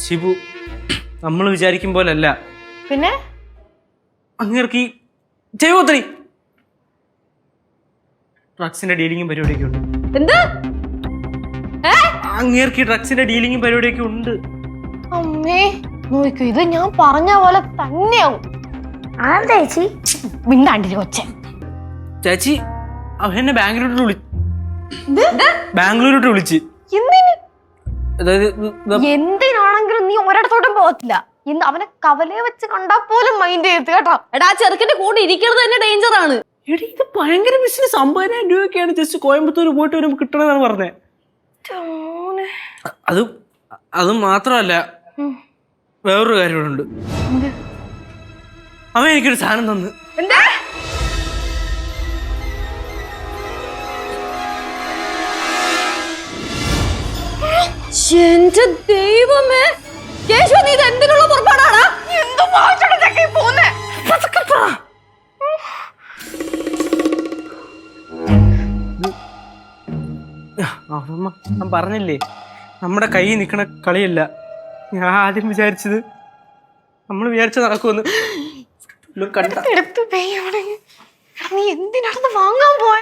ശിബു നമ്മൾ വിചാരിക്കും പോലല്ല. പിന്നെ അങ്ങേർക്ക് ചെയ്യോത്രി ഡ്രഗ്സിന്റെ ഡീലിങ്ങും പരിപാടിയൊക്കെ ഉണ്ട്. എന്ത്? അങ്ങേർക്ക് ഡ്രഗ്സിന്റെ ഡീലിങ്ങും പരിപാടിയൊക്കെ ഉണ്ട്. അമ്മേ നോക്കൂ, ഇത് ഞാൻ പറഞ്ഞ പോലെ തന്നെയാവും. ആന്താ ചേച്ചി മിണ്ടാണ്ടിരി കൊച്ചെ. ചേച്ചി അവനെ ബാംഗ്ലൂരോട്ട് വിളിച്ച്. എന്തിനാണെങ്കിലും നീ ഒരിടത്തോട്ടും പോകത്തില്ല. ഇന്ന് അവനെ കവലയെ വെച്ച് കണ്ടാ പോലും മൈൻഡ് ചെയ്ത് കേട്ടോ. എടാ ചെറുക്കന്റെ കൂടെ ഇരിക്കുന്നത് തന്നെ ഡേഞ്ചർ ആണ്. എടി ഇത് ഭയങ്കര ബിസിനസ്. 50,000 രൂപയൊക്കെയാണ് ജസ്റ്റ് കോയമ്പത്തൂർ പോയിട്ട് വരുമ്പോൾ കിട്ടണമെന്നാണ് പറഞ്ഞത്. അത് മാത്രമല്ല വേറൊരു കാര്യം ഇവിടെ ഉണ്ട്. അവൻ എനിക്കൊരു സാധനം തന്നു. എന്താ? എന്റെ ദൈവമേ, കേശവ നീ ഇത് എന്തിനുള്ള പുറപ്പാടാണ്? ഞാൻ പറഞ്ഞില്ലേ നമ്മുടെ കൈ നിൽക്കണ കളിയല്ല. ഞാൻ ആദ്യം വിചാരിച്ചത് നമ്മൾ വിചാരിച്ച നടക്കുമെന്ന്. നീ എന്തിനാണെന്ന് വാങ്ങാൻ പോയ?